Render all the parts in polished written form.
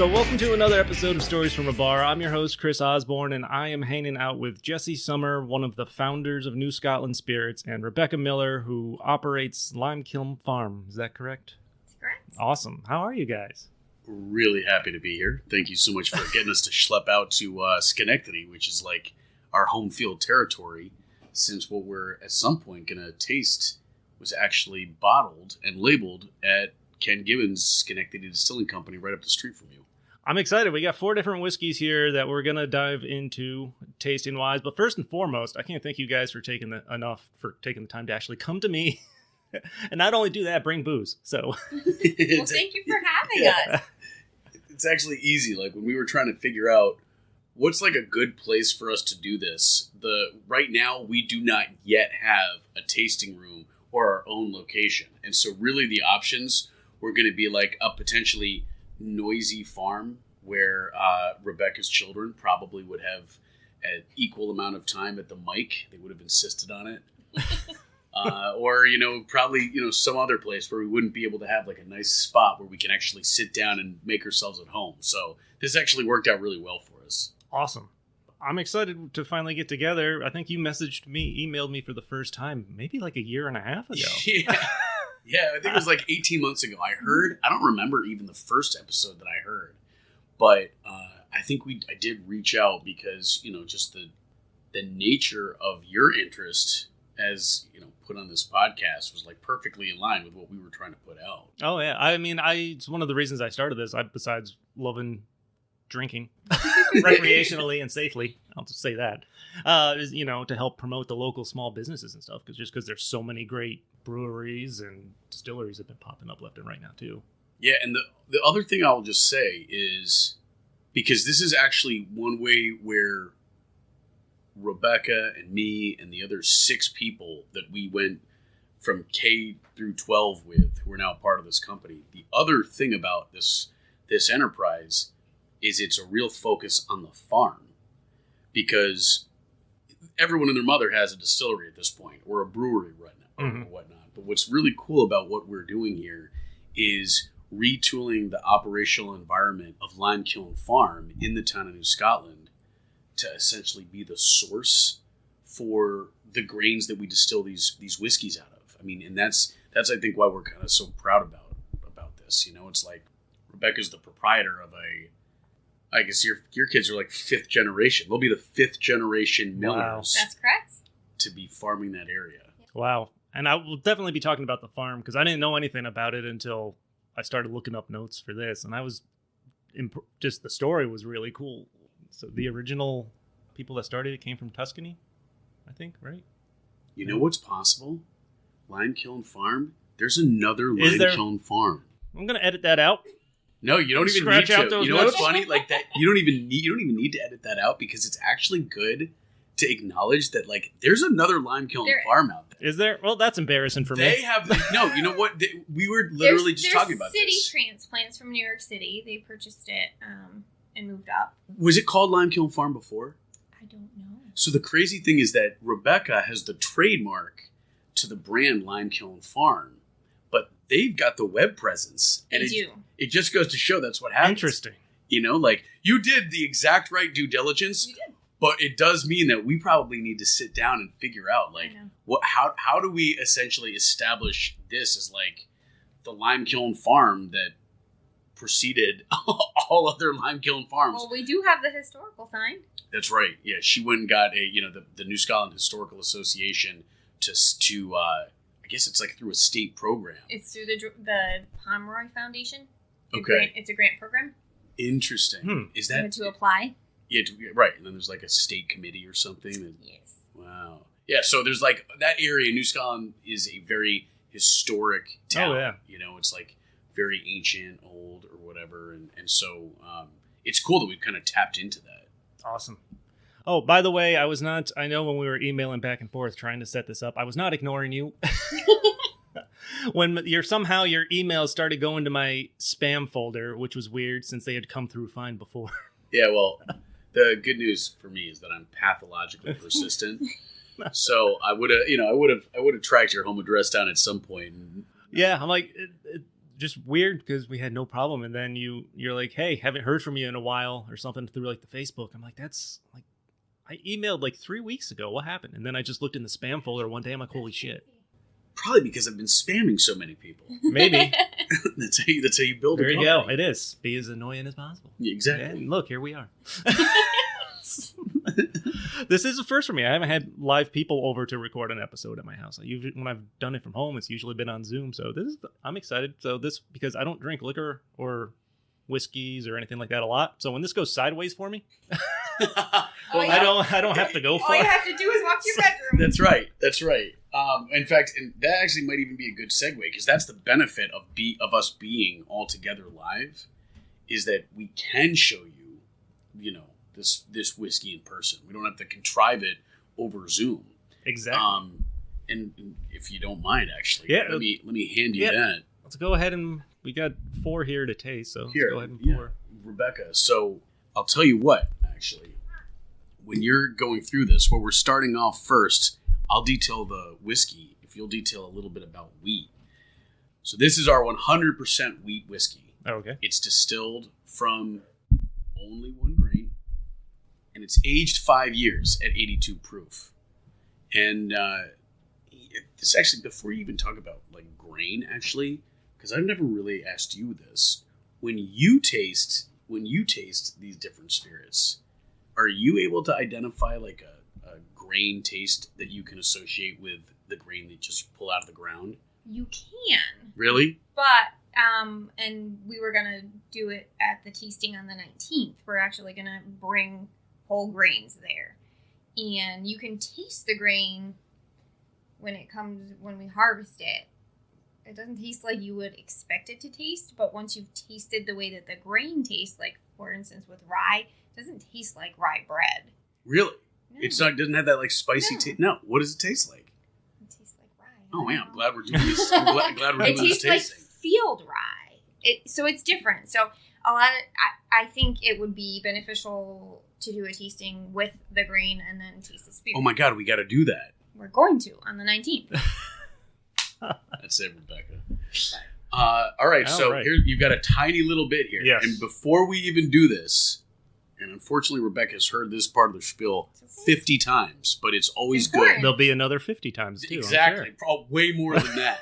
So welcome to another episode of Stories from a Bar. I'm your host, Chris Osborne, and I am hanging out with Jesse Sommer, one of the founders of New Scotland Spirits, and Rebecca Miller, who operates Lime Kiln Farm. Is that correct? That's correct. Awesome. How are you guys? Really happy to be here. Thank you so much for getting us to schlep out to Schenectady, which is like our home field territory, since what we're at some point going to taste was actually bottled and labeled at Ken Gibbons' Schenectady Distilling Company right up the street from you. I'm excited. We got 4 different whiskeys here that we're going to dive into tasting-wise. But first and foremost, I can't thank you guys for taking the time to actually come to me. And not only do that, bring booze. So, Well, thank you for having us. It's actually easy. Like when we were trying to figure out what's like a good place for us to do this, right now we do not yet have a tasting room or our own location. And so really the options were going to be like a potentially noisy farm where Rebecca's children probably would have an equal amount of time at the mic. They would have insisted on it. Or, probably, some other place where we wouldn't be able to have like a nice spot where we can actually sit down and make ourselves at home. So this actually worked out really well for us. Awesome. I'm excited to finally get together. I think you emailed me for the first time, maybe like a year and a half ago. Yeah, I think it was like 18 months ago. I don't remember even the first episode that I heard, but I think I did reach out because, just the nature of your interest as, put on this podcast was like perfectly in line with what we were trying to put out. Oh, yeah. I mean, it's one of the reasons I started this, besides loving drinking recreationally and safely, I'll just say that, is, to help promote the local small businesses and stuff, because there's so many great breweries and distilleries have been popping up left and right now too. Yeah, and the other thing I'll just say is, because this is actually one way where Rebecca and me and the other 6 people that we went from K through 12 with, who are now part of this company, the other thing about this enterprise is it's a real focus on the farm, because everyone and their mother has a distillery at this point, or a brewery right now, or whatnot. But what's really cool about what we're doing here is retooling the operational environment of Lime Kiln Farm in the town of New Scotland to essentially be the source for the grains that we distill these whiskeys out of. I mean, and that's I think why we're kind of so proud about this. It's like Rebecca's the proprietor of I guess your kids are like 5th generation. They'll be the 5th generation millers. Wow. That's correct. To be farming that area. Wow. And I will definitely be talking about the farm, because I didn't know anything about it until I started looking up notes for this. And I was just, the story was really cool. So the original people that started it came from Tuscany, I think, right? You know what's possible? Lime Kiln Farm? There's another Lime Kiln Farm. I'm going to edit that out. No, you don't even Scratch need out to. those You know notes? what's funny? Like that, you don't even need to edit that out, because it's actually good to acknowledge that like there's another Lime Kiln Farm out there. Is there? Well, that's embarrassing for me. They have no. You know what? We were literally just talking about city this. transplants from New York City. They purchased it and moved up. Was it called Lime Kiln Farm before? I don't know. So the crazy thing is that Rebecca has the trademark to the brand Lime Kiln Farm, but they've got the web presence. And it just goes to show that's what happens. Interesting. Like you did the exact right due diligence. You did. But it does mean that we probably need to sit down and figure out like how do we essentially establish this as like the Lime Kiln Farm that preceded all other Lime Kiln farms. Well, we do have the historical sign. That's right. Yeah, she went and got the New Scotland Historical Association to I guess it's like through a state program. It's through the Pomeroy Foundation. Okay. It's a grant program. Interesting. Is that to apply? Yeah, right. And then there's like a state committee or something. Yes. Wow. Yeah, so there's like that area. New Scotland is a very historic town. Oh, yeah. It's like very ancient, old, or whatever. And so it's cool that we've kind of tapped into that. Awesome. Oh, by the way, I know when we were emailing back and forth trying to set this up, I was not ignoring you. When your emails started going to my spam folder, which was weird since they had come through fine before. Yeah, well, the good news for me is that I'm pathologically persistent. So I would have tracked your home address down at some point. Yeah, I'm like, just weird because we had no problem. And then you're like, hey, haven't heard from you in a while or something through like the Facebook. I'm like, that's like, I emailed like 3 weeks ago. What happened? And then I just looked in the spam folder one day. I'm like, holy shit. Probably because I've been spamming so many people. Maybe. That's how you build There a you company. go. It is. Be as annoying as possible. Yeah, exactly. And look, here we are. This is a first for me. I haven't had live people over to record an episode at my house. When I've done it from home, it's usually been on Zoom. So I'm excited. So this, because I don't drink liquor or whiskeys or anything like that a lot. So when this goes sideways for me, I don't have to go far. All you have to do is walk to your bedroom. That's right. In fact, and that actually might even be a good segue, because that's the benefit of us being all together live, is that we can show you, this whiskey in person. We don't have to contrive it over Zoom. Exactly. And if you don't mind, actually, Yeah, let me hand you that. Let's go ahead and we got 4 here to taste. So Here, let's go ahead and pour. Rebecca. So I'll tell you what, actually, when you're going through this, where we're starting off first, I'll detail the whiskey if you'll detail a little bit about wheat. So this is our 100% wheat whiskey. Oh, okay. It's distilled from only one grain, and it's aged 5 years at 82 proof. And this actually, before you even talk about like grain, actually, because I've never really asked you this, when you taste these different spirits, are you able to identify like a grain taste that you can associate with the grain that you just pull out of the ground? You can. Really? But, and we were going to do it at the tasting on the 19th. We're actually going to bring whole grains there. And you can taste the grain when we harvest it. It doesn't taste like you would expect it to taste, but once you've tasted the way that the grain tastes, like, for instance, with rye, it doesn't taste like rye bread. Really? No. Doesn't have that like spicy taste. No. What does it taste like? It tastes like rye. Oh man, I'm glad we're doing this. I'm glad we're It doing this tastes like tasting. field rye. So it's different. So I think it would be beneficial to do a tasting with the grain and then taste the spirit. Oh my god, we got to do that. We're going to on the 19th. That's it, Rebecca. All right, so right. here you've got a tiny little bit here. Yes. And before we even do this, and unfortunately Rebecca's heard this part of the spiel 50 times, but it's always It's important. good. There'll be another 50 times too. Exactly. I'm sure. Way more than that.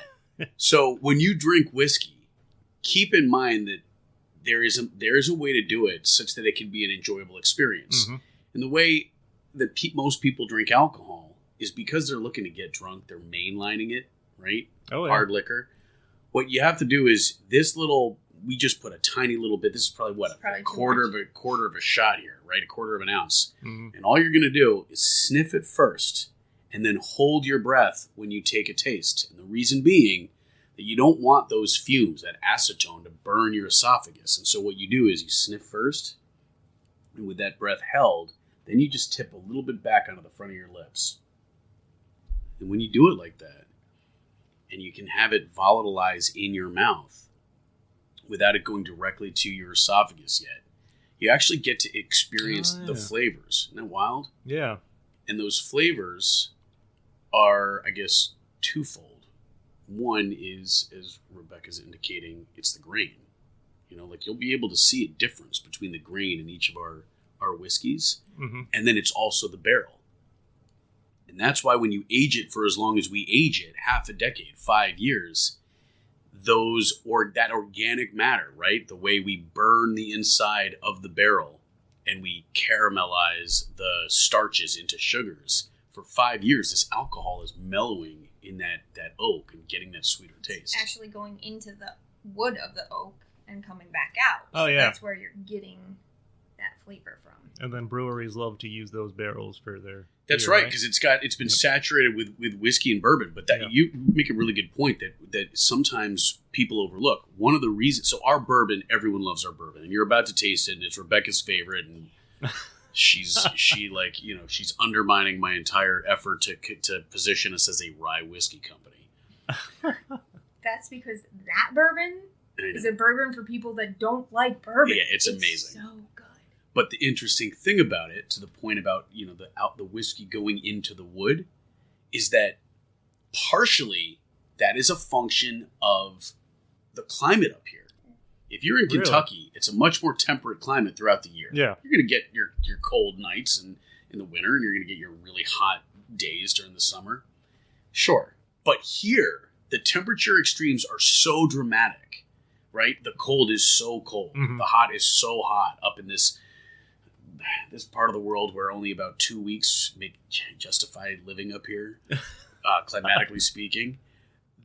So when you drink whiskey, keep in mind that there is a way to do it such that it can be an enjoyable experience. Mhm. And the way that most people drink alcohol is because they're looking to get drunk. They're mainlining it, right? Oh, yeah. Hard liquor. What you have to do is we just put a tiny little bit. This is probably what, Probably a too quarter of a shot here, right? A quarter of an ounce. Mhm. And all you're going to do is sniff it first and then hold your breath when you take a taste. And the reason being that you don't want those fumes, that acetone, to burn your esophagus. And so what you do is you sniff first, and with that breath held, then you just tip a little bit back onto the front of your lips. And when you do it like that, and you can have it volatilize in your mouth without it going directly to your esophagus yet, you actually get to experience the flavors. Isn't that wild? Yeah. And those flavors are, I guess, twofold. One is, as Rebecca's indicating, it's the grain. Like you'll be able to see a difference between the grain in each of our whiskeys. Mm-hmm. And then it's also the barrel. And that's why when you age it for as long as we age it, half a decade, 5 years, that organic matter, right? The way we burn the inside of the barrel and we caramelize the starches into sugars, for 5 years, this alcohol is mellowing in that oak and getting that sweeter taste. Actually going into the wood of the oak and coming back out. Oh, So yeah. that's where you're getting that flavor from. And then breweries love to use those barrels for their That's beer, right, because it's been saturated with whiskey and bourbon. But that you make a really good point that sometimes people overlook. One of the reasons, so our bourbon, everyone loves our bourbon, and you're about to taste it, and it's Rebecca's favorite, and she's undermining my entire effort to position us as a rye whiskey company. That's because that bourbon I know. is a bourbon for people that don't like bourbon. Yeah, it's amazing. So good. But the interesting thing about it, to the point about the whiskey going into the wood, is that partially that is a function of the climate up here. If you're in Kentucky, it's a much more temperate climate throughout the year. Yeah. You're going to get your cold nights in the winter, and you're going to get your really hot days during the summer. Sure. But here, the temperature extremes are so dramatic, right? The cold is so cold. Mm-hmm. The hot is so hot up in this part of the world where only about 2 weeks justify living up here, climatically speaking.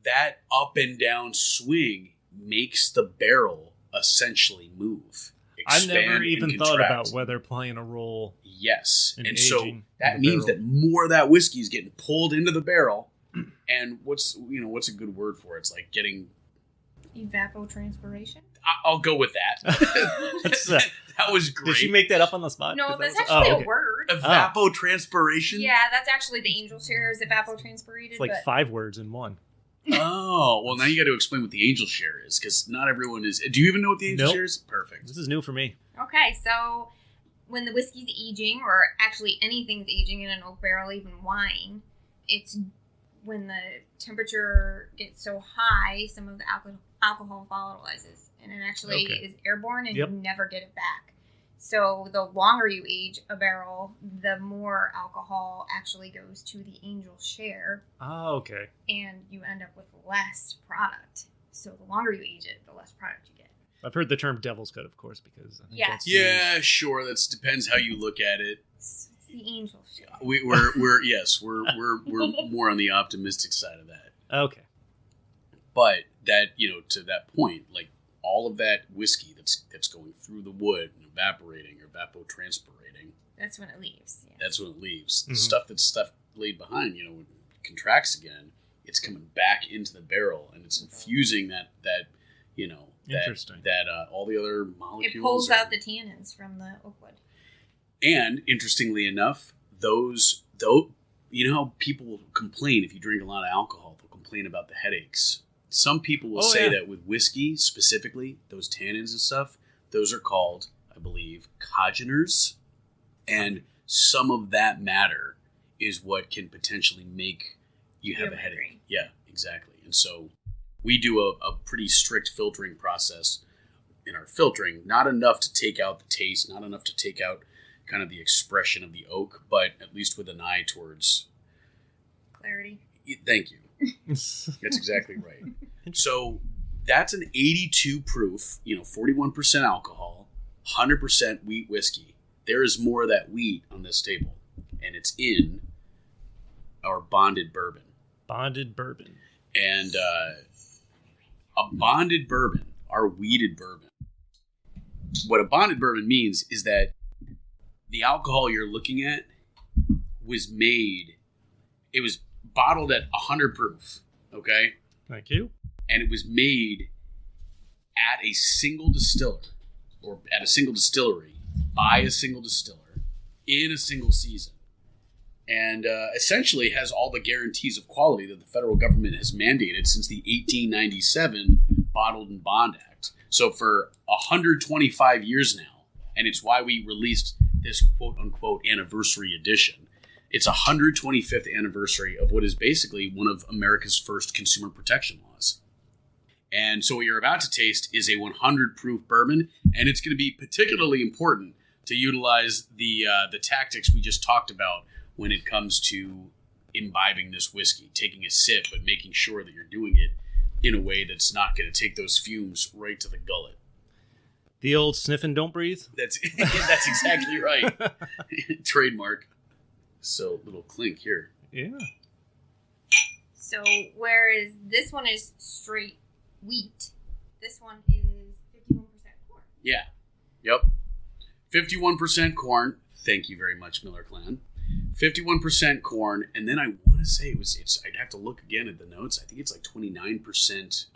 That up and down swing makes the barrel essentially move. I've never even thought contract. about weather playing a role. Yes. In And so aging that the means barrel. that more of that whiskey is getting pulled into the barrel. And what's a good word for it? It's like getting... Evapotranspiration? I'll go with that. That was great. Did she make that up on the spot? No, 'Cause that's that was- actually okay. a word. Evapotranspiration? Yeah, that's actually the angel share is evapotranspirated. It's like but 5 words in one. Oh, well, now you got to explain what the angel share is, because not everyone is... Do you even know what the angel Nope. share is? Perfect. This is new for me. Okay, so when the whiskey's aging, or actually anything's aging in an oak barrel, even wine, it's when the temperature gets so high, some of the alcohol volatilizes, and it actually is airborne, and you never get it back. So the longer you age a barrel, the more alcohol actually goes to the angel share. Oh, okay. And you end up with less product. So the longer you age it, the less product you get. I've heard the term devil's cut, of course, because I think that's Yeah, used. sure. That depends how you look at it. It's the angel share. We're more on the optimistic side of that. Okay. But that, to that point, like all of that whiskey that's going through the wood and evaporating or evapotranspirating, that's when it leaves. Yeah. that's when it leaves. The Mhm. stuff that's laid behind, when it contracts again, it's coming back into the barrel and it's infusing that Interesting. that all the other molecules. It pulls out the tannins from the oak wood. And interestingly enough, how people will complain if you drink a lot of alcohol, they'll complain about the headaches. Some people will say that with whiskey specifically, those tannins and stuff, those are called, I believe, congeners. And some of that matter is what can potentially make you have a headache. migraine. Yeah, exactly. And so we do a pretty strict filtering process in our filtering. Not enough to take out the taste, not enough to take out kind of the expression of the oak, but at least with an eye towards... Clarity. Thank you. That's exactly right. So that's an 82 proof, 41% alcohol, 100% wheat whiskey. There is more of that wheat on this table, and it's in our bonded bourbon. Bonded bourbon. And a bonded bourbon, our wheated bourbon. What a bonded bourbon means is that the alcohol you're looking at was bottled at 100 proof, okay? Thank you. And it was made at a single distiller, or at a single distillery, by a single distiller, in a single season. And essentially has all the guarantees of quality that the federal government has mandated since the 1897 Bottled and Bond Act. So for 125 years now, and it's why we released this quote-unquote anniversary edition. It's 125th anniversary of what is basically one of America's first consumer protection laws. And so what you're about to taste is a 100 proof bourbon, and it's going to be particularly important to utilize the tactics we just talked about when it comes to imbibing this whiskey, taking a sip, but making sure that you're doing it in a way that's not going to take those fumes right to the gullet. The old sniff and don't breathe? That's exactly right. Trademark. So, little clink here. Yeah. So, whereas this one is straight wheat, this one is 51% corn. Yeah. Yep. 51% corn. Thank you very much, Miller Clan. 51% corn, and then I want to say I'd have to look again at the notes. I think it's like 29%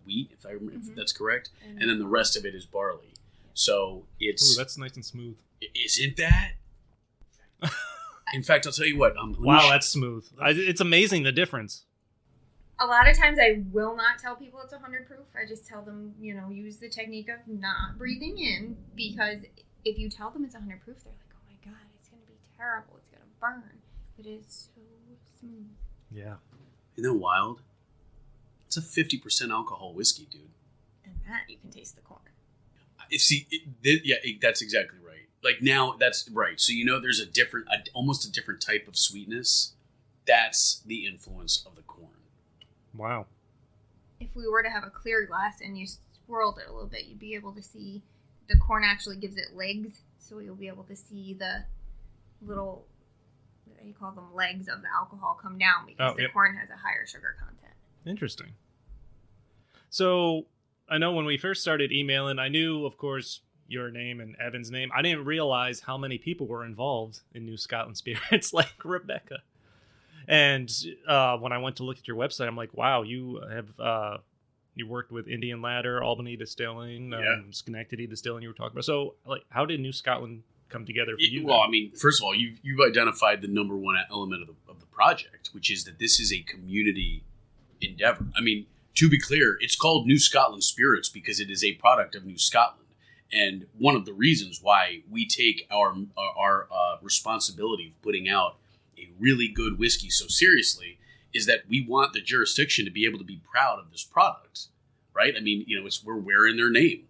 wheat, if that's correct, and then the rest of it is barley. So it's... Ooh, that's nice and smooth. Isn't that? In fact, I'll tell you what. Wow, that's smooth. It's amazing the difference. A lot of times I will not tell people it's 100 proof. I just tell them, use the technique of not breathing in, because if you tell them it's 100 proof, they're like, oh my God, it's going to be terrible. It's going to burn. But it's so smooth. Yeah. Isn't that wild? It's a 50% alcohol whiskey, dude. and that you can taste the corn. That's exactly right. Like now, that's right. So there's almost a different type of sweetness. That's the influence of the corn. Wow. If we were to have a clear glass and you swirled it a little bit, you'd be able to see the corn actually gives it legs. So you'll be able to see the little, what you call them, legs of the alcohol come down because the corn has a higher sugar content. Interesting. So I know when we first started emailing, I knew, of course, your name and Evan's name. I didn't realize how many people were involved in New Scotland Spirits, like Rebecca. And when I went to look at your website, I'm like, wow, you have you worked with Indian Ladder, Albany Distilling, Schenectady Distilling. You were talking about. So, like, how did New Scotland come together for you? Well, I mean, first of all, you've identified the number one element of the project, which is that this is a community endeavor. I mean, to be clear, it's called New Scotland Spirits because it is a product of New Scotland. And one of the reasons why we take our responsibility of putting out a really good whiskey so seriously is that we want the jurisdiction to be able to be proud of this product, right? I mean, we're wearing their name.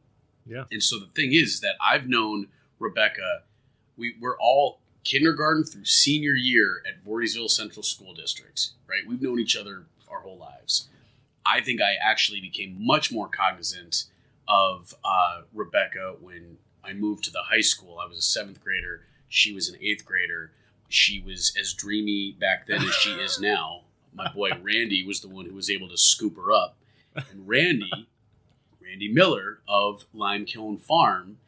Yeah. And so the thing is that I've known Rebecca, we're all kindergarten through senior year at Voorheesville Central School District, right? We've known each other our whole lives. I think I actually became much more cognizant of Rebecca when I moved to the high school. I was a 7th grader. She was an 8th grader. She was as dreamy back then as she is now. My boy Randy was the one who was able to scoop her up. And Randy Miller of Lime Kiln Farm,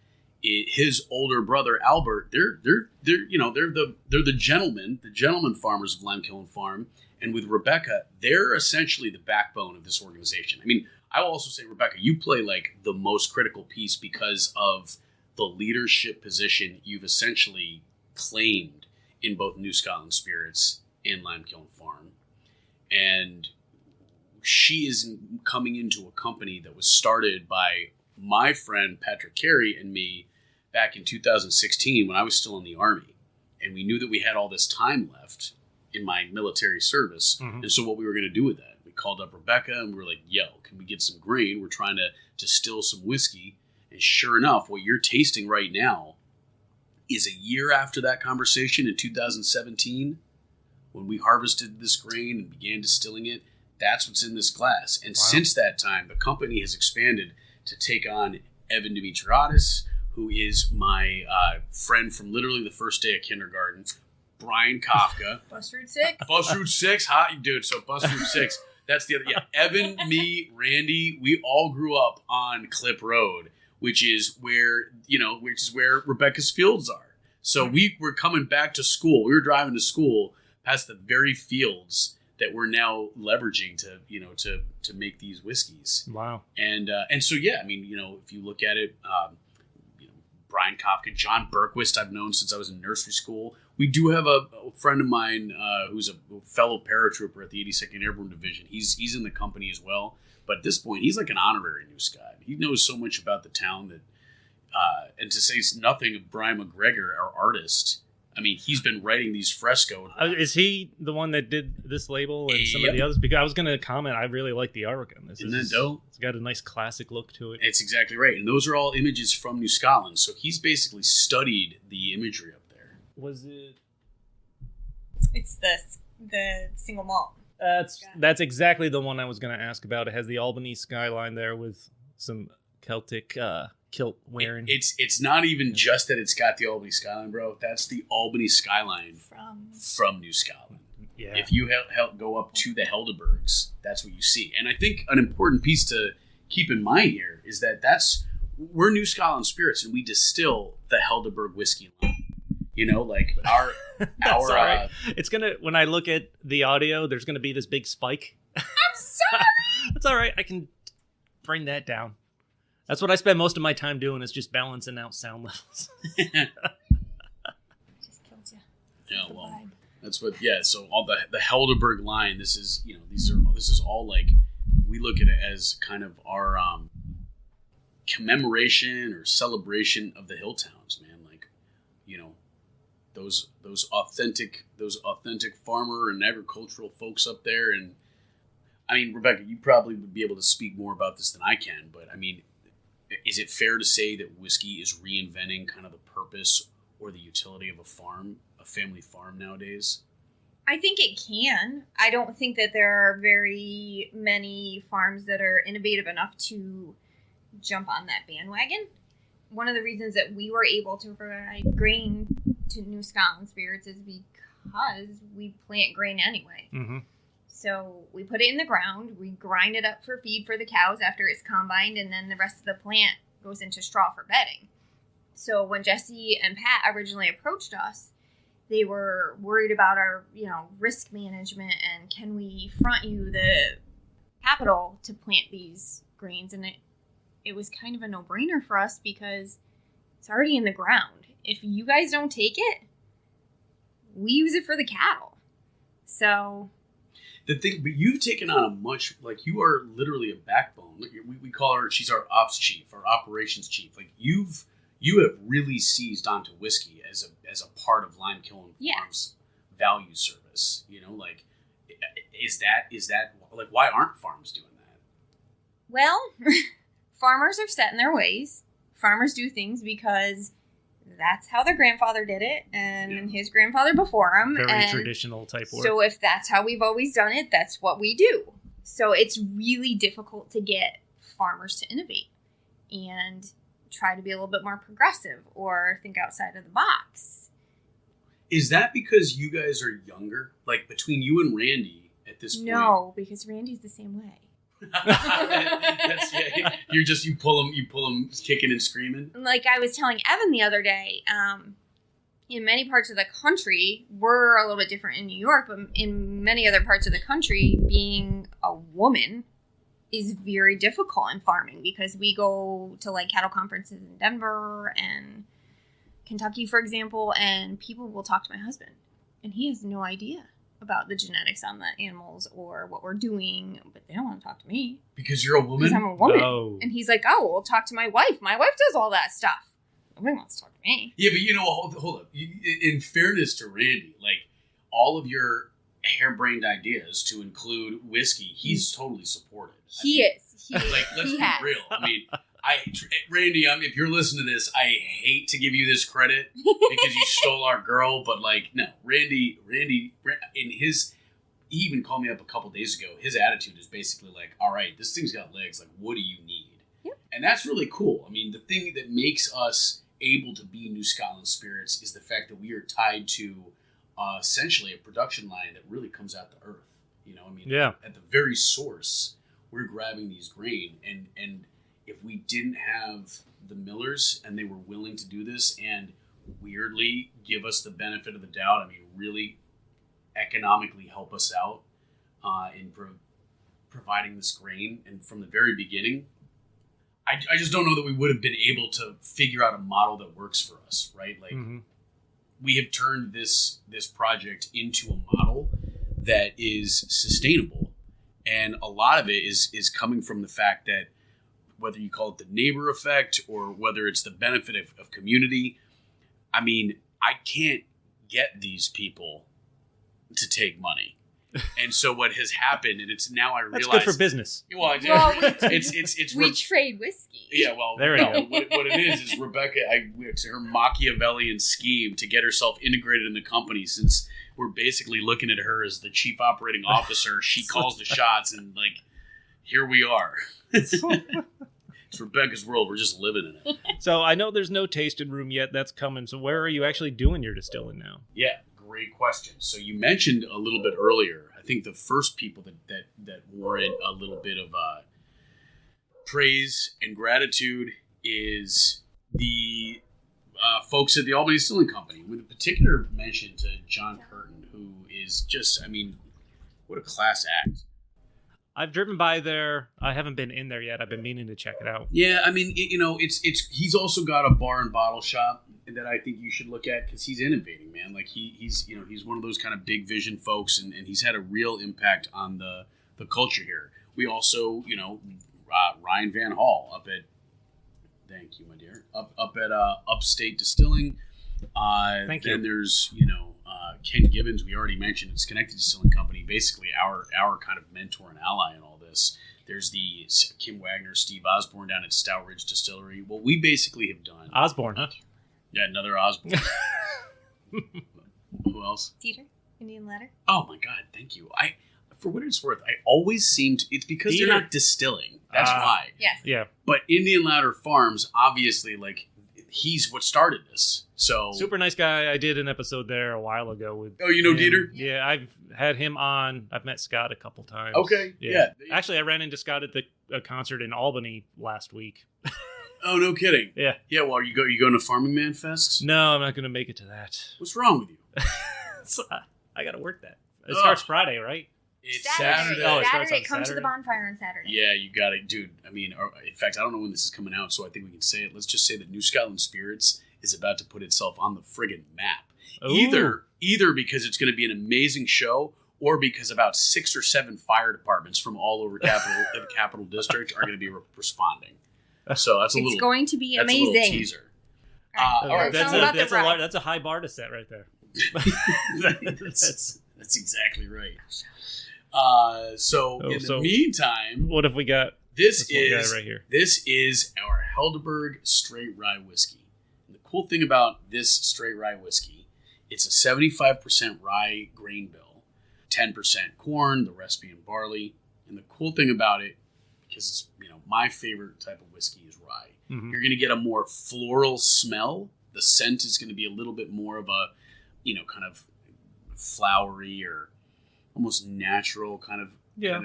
his older brother Albert, they're the gentleman farmers of Lime Kiln Farm. And with Rebecca, they're essentially the backbone of this organization. I mean, I will also say, Rebecca, you play like the most critical piece because of the leadership position you've essentially claimed in both New Scotland Spirits and Lime Kiln Farm. And she is coming into a company that was started by my friend Patrick Carey and me back in 2016 when I was still in the Army. And we knew that we had all this time left in my military service. Mm-hmm. And so what we were going to do with that, we called up Rebecca and we were like, yo, can we get some grain? We're trying to distill some whiskey. And sure enough, what you're tasting right now is a year after that conversation in 2017, when we harvested this grain and began distilling it. That's what's in this glass. And since that time, the company has expanded to take on Evan Dimitriadis, who is my friend from literally the first day of kindergarten, Brian Kafka. Bus Route 6. Bus Route 6, hot dude. So Bus Route 6, that's the other. Yeah, Evan, me, Randy, we all grew up on Clip Road, which is where Rebecca's fields are. So we were coming back to school. We were driving to school past the very fields that we're now leveraging to make these whiskeys. Wow. And so, yeah, I mean, if you look at it, Brian Kafka, John Berquist, I've known since I was in nursery school. We do have a friend of mine who's a fellow paratrooper at the 82nd Airborne Division. He's in the company as well. But at this point, he's like an honorary New Scot. He knows so much about the town that, and to say nothing of Brian McGregor, our artist. I mean, he's been writing these fresco. Is he the one that did this label and some of the others? Because I was going to comment, I really like the artwork on this. Isn't that dope? It's got a nice classic look to it. It's exactly right. And those are all images from New Scotland. So he's basically studied the imagery up there. Was it? It's the single malt. That's exactly the one I was going to ask about. It has the Albany skyline there with some Celtic kilt wearing. It's not even just that it's got the Albany skyline, bro. That's the Albany skyline from New Scotland. Yeah. If you go up to the Helderbergs, that's what you see. And I think an important piece to keep in mind here is that we're New Scotland Spirits and we distill the Helderberg whiskey line. Like our right. It's gonna, when I look at the audio, there's gonna be this big spike. I'm sorry. That's all right. I can bring that down. That's what I spend most of my time doing, is just balancing out sound levels. Just killed you. Yeah, well, vibe. That's what. Yeah, so all the Helderberg line. This is this is all like, we look at it as kind of our commemoration or celebration of the hill towns, man. Like, those authentic farmer and agricultural folks up there. And I mean, Rebecca, you probably would be able to speak more about this than I can, but I mean, is it fair to say that whiskey is reinventing kind of the purpose or the utility of a family farm nowadays? I think it can. I don't think that there are very many farms that are innovative enough to jump on that bandwagon. One of the reasons that we were able to provide grain to New Scotland Spirits is because we plant grain anyway. Mm-hmm. So we put it in the ground, we grind it up for feed for the cows after it's combined, and then the rest of the plant goes into straw for bedding. So when Jesse and Pat originally approached us, they were worried about our, risk management and can we front you the capital to plant these grains? And it was kind of a no-brainer for us because it's already in the ground. If you guys don't take it, we use it for the cattle. So the thing, but you've taken on a much, like, you are literally a backbone. We call her, she's our ops chief, our operations chief. Like, you have really seized onto whiskey as a part of Lime Kiln Farms' value service. Like, is that like, why aren't farms doing that? Well, farmers are set in their ways. Farmers do things because that's how their grandfather did it, and his grandfather before him. Very traditional type work. So if that's how we've always done it, that's what we do. So it's really difficult to get farmers to innovate and try to be a little bit more progressive or think outside of the box. Is that because you guys are younger? Like, between you and Randy at this point? No, because Randy's the same way. You pull him kicking and screaming. Like I was telling Evan the other day, in many parts of the country, we're a little bit different in New York, but in many other parts of the country, being a woman is very difficult in farming because we go to like cattle conferences in Denver and Kentucky, for example, and people will talk to my husband and he has no idea about the genetics on the animals or what we're doing, but they don't want to talk to me. Because you're a woman? Because I'm a woman. No. And he's like, oh, we'll talk to my wife. My wife does all that stuff. Nobody wants to talk to me. Yeah, but hold up. In fairness to Randy, like, all of your harebrained ideas to include whiskey, he's totally supported. He is. Like, let's be real. I mean, Randy, if you're listening to this, I hate to give you this credit because you stole our girl, but like, no, Randy, he even called me up a couple days ago. His attitude is basically like, all right, this thing's got legs. Like, what do you need? Yep. And that's really cool. I mean, the thing that makes us able to be New Scotland Spirits is the fact that we are tied to essentially a production line that really comes out the earth. At the very source, we're grabbing these grain, and if we didn't have the millers and they were willing to do this and weirdly give us the benefit of the doubt, I mean, really economically help us out in providing this grain, and from the very beginning, I just don't know that we would have been able to figure out a model that works for us, right? Like, we have turned this project into a model that is sustainable, and a lot of it is coming from the fact that whether you call it the neighbor effect or whether it's the benefit of community, I mean, I can't get these people to take money. And so what has happened, and it's now I realize that's good for business. Well, we trade whiskey. Yeah, well, there we go. What it is Rebecca. It's her Machiavellian scheme to get herself integrated in the company. Since we're basically looking at her as the chief operating officer, she calls the shots, and like, here we are. It's Rebecca's world. We're just living in it. So I know there's no tasting room yet. That's coming. So where are you actually doing your distilling now? Yeah. Great question. So you mentioned a little bit earlier, I think the first people that warrant a little bit of praise and gratitude is the folks at the Albany Distilling Company, with a particular mention to John Curtin, who is just, I mean, what a class act. I've driven by there. I haven't been in there yet. I've been meaning to check it out. Yeah, I mean, he's also got a bar and bottle shop that I think you should look at because he's innovating, man. Like he's one of those kind of big vision folks, and he's had a real impact on the culture here. We also, Ryan Van Hall up at, thank you, my dear, up at Upstate Distilling. Thank you. Then there's, Ken Gibbons, we already mentioned, it's connected distilling company, basically our kind of mentor and ally in all this. There's the Kim Wagner, Steve Osborne down at Stout Ridge Distillery. What we basically have done... Osborne, huh? Yeah, another Osborne. Who else? Dieter, Indian Ladder. Oh my God, thank you. For what it's worth, I always seem to... It's because they're not distilling. That's why. Yes. Yeah. But Indian Ladder Farms, obviously, like, he's what started this. So Super nice guy. I did an episode there a while ago with. Oh, you know him. Dieter? Yeah, I've had him on. I've met Scott a couple times. Okay, yeah. Actually, I ran into Scott at a concert in Albany last week. Oh, no kidding. Yeah. Yeah, well, you going to Farming Man Fest? No, I'm not going to make it to that. What's wrong with you? I got to work that. It starts Friday, right? It's Saturday. Oh, it starts on Come to Saturday? the bonfire on Saturday. Yeah, you got it, dude. I mean, in fact, I don't know when this is coming out, so I think we can say it. Let's just say that New Scotland Spirits is about to put itself on the friggin' map. Ooh. Either because it's going to be an amazing show, or because about 6 or 7 fire departments from all over the Capital District are going to be responding. So that's It's going to be amazing. That's a little teaser. All right, That's a high bar to set right there. That's exactly right. So in the meantime, what have we got? This guy is right here. This is our Helderberg Straight Rye Whiskey. And the cool thing about this straight rye whiskey, it's a 75% rye grain bill, 10% corn, the rest being barley. And the cool thing about it, because it's my favorite type of whiskey is rye. Mm-hmm. You're going to get a more floral smell. The scent is going to be a little bit more of a, kind of flowery or almost natural kind of. Yeah,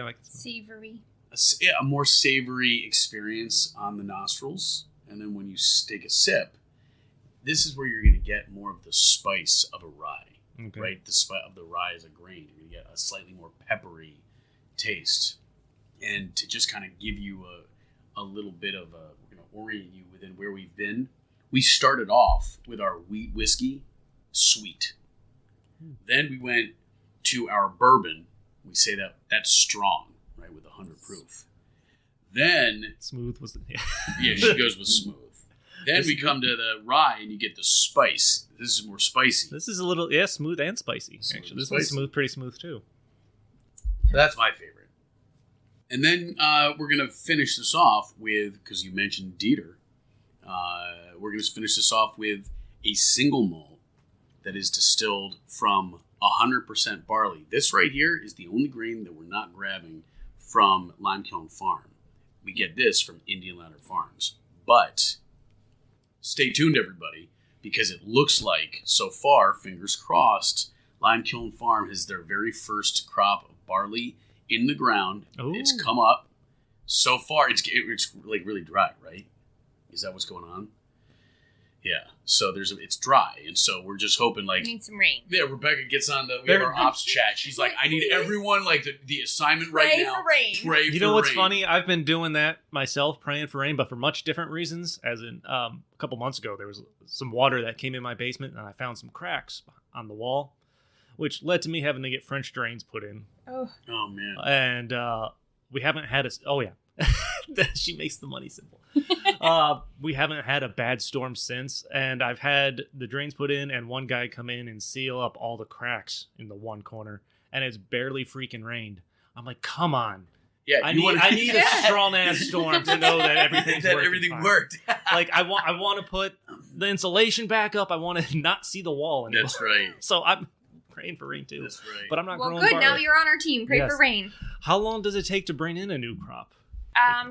like savory. A more savory experience on the nostrils, and then when you take a sip, this is where you're going to get more of the spice of a rye, right? The spice of the rye as a grain. You're going to get a slightly more peppery taste, and to just kind of give you a little bit of we're going to orient you within where we've been. We started off with our wheat whiskey, sweet. Then we went to our bourbon. We say that's strong, right, with 100 proof. Then smooth was yeah, she goes with smooth. Then we come to the rye, and you get the spice. This is more spicy. This is a little smooth and spicy. Actually, this one's pretty smooth too. So that's my favorite. And then we're gonna finish this off with, because you mentioned Dieter, we're gonna finish this off with a single malt that is distilled from 100% barley. This right here is the only grain that we're not grabbing from Lime Kiln Farm. We get this from Indian Ladder Farms. But stay tuned, everybody, because it looks like, so far, fingers crossed, Lime Kiln Farm has their very first crop of barley in the ground. Ooh. It's come up. So far, it's like really dry, right? Is that what's going on? Yeah, so it's dry, and so we're just hoping, like, We need some rain. Yeah, Rebecca gets on we have our ops chat. She's like, I need everyone, like, the assignment right now. Pray for rain. You know what's funny? I've been doing that myself, praying for rain, but for much different reasons. As in, a couple months ago, there was some water that came in my basement, and I found some cracks on the wall, which led to me having to get French drains put in. Oh man. And we haven't had she makes the money simple. We haven't had a bad storm since, and I've had the drains put in and one guy come in and seal up all the cracks in the one corner, and it's barely freaking rained. I'm like, come on. Yeah, I need a strong ass storm to know that everything fine. Worked. Like I want to put the insulation back up. I want to not see the wall anymore. That's right. So I'm praying for rain too. That's right. But I'm not growing good. barley. Now you're on our team. Pray for rain. How long does it take to bring in a new crop?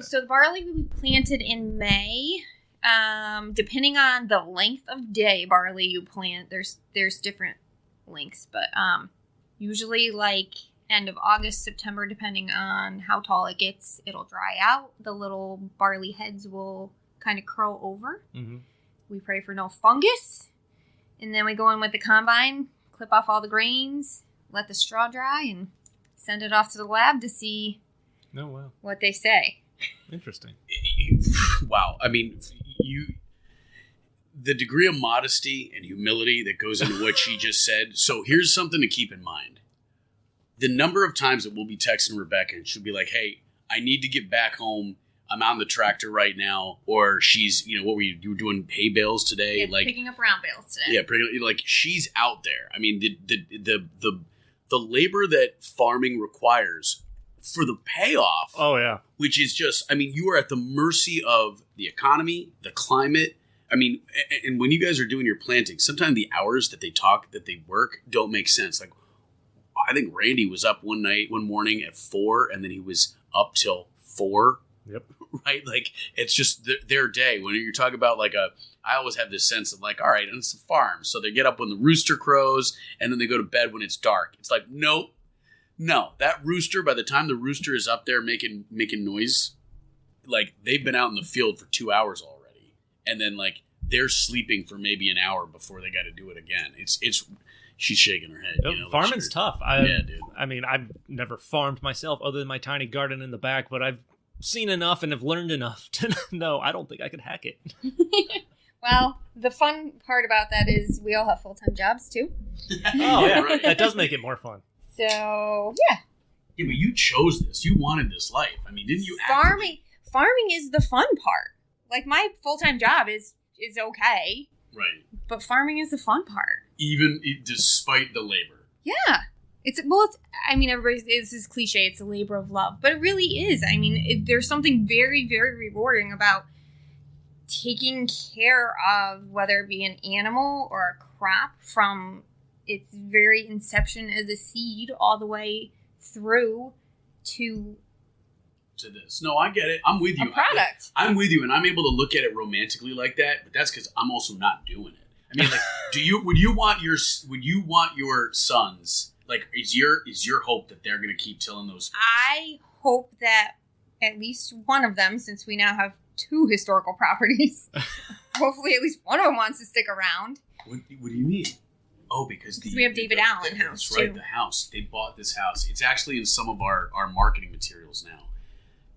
So the barley will be planted in May. Depending on the length of day barley you plant, there's different lengths, but usually like end of August, September, depending on how tall it gets, it'll dry out. The little barley heads will kind of curl over. Mm-hmm. We pray for no fungus, and then we go in with the combine, clip off all the grains, let the straw dry, and send it off to the lab to see what they say. Interesting. Wow. I mean, the degree of modesty and humility that goes into what she just said. So here's something to keep in mind. The number of times that we'll be texting Rebecca and she'll be like, hey, I need to get back home. I'm out in the tractor right now, or she's, what were you were doing hay bales today? Yeah, like picking up round bales today. Yeah, like she's out there. I mean, the labor that farming requires for the payoff. Oh yeah. Which is just, I mean, you are at the mercy of the economy, the climate. I mean, and when you guys are doing your planting, sometimes the hours that they work don't make sense. Like, I think Randy was up one morning at 4, and then he was up till 4. Yep. Right? Like, it's just their day. When you're talking about I always have this sense of like, all right, and it's a farm. So they get up when the rooster crows, and then they go to bed when it's dark. It's like, nope. No, that rooster, by the time the rooster is up there making noise, like, they've been out in the field for 2 hours already. And then, like, they're sleeping for maybe an hour before they got to do it again. She's shaking her head. Farming's tough. Yeah, dude. I mean, I've never farmed myself other than my tiny garden in the back, but I've seen enough and have learned enough to know I don't think I could hack it. Well, the fun part about that is we all have full-time jobs, too. Oh, yeah, right. That does make it more fun. So, yeah. Yeah, but you chose this. You wanted this life. I mean, didn't you? Farming is the fun part. Like, my full-time job is okay. Right. But farming is the fun part. Even despite the labor. Yeah. This is cliche. It's a labor of love. But it really is. I mean, there's something very, very rewarding about taking care of whether it be an animal or a crop from its very inception as a seed all the way through to this. No, I get it. I'm with you. A product. I'm with you, and I'm able to look at it romantically like that, but that's because I'm also not doing it. I mean, like, would you want your sons, like, is your hope that they're going to keep tilling those fields? I hope that at least one of them, since we now have 2 historical properties, hopefully at least one of them wants to stick around. What do you mean? Oh, because we have David Allen house, that's right, too. the house. They bought this house. It's actually in some of our marketing materials now.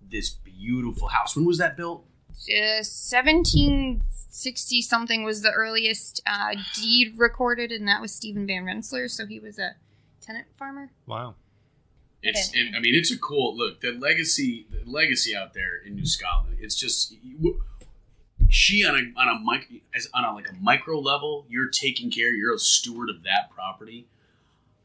This beautiful house. When was that built? 1760 something was the earliest deed recorded, and that was Stephen Van Rensselaer, so he was a tenant farmer. Wow. It's a cool look. The legacy out there in New Scotland. It's just she on a micro level. You're taking care. You're a steward of that property.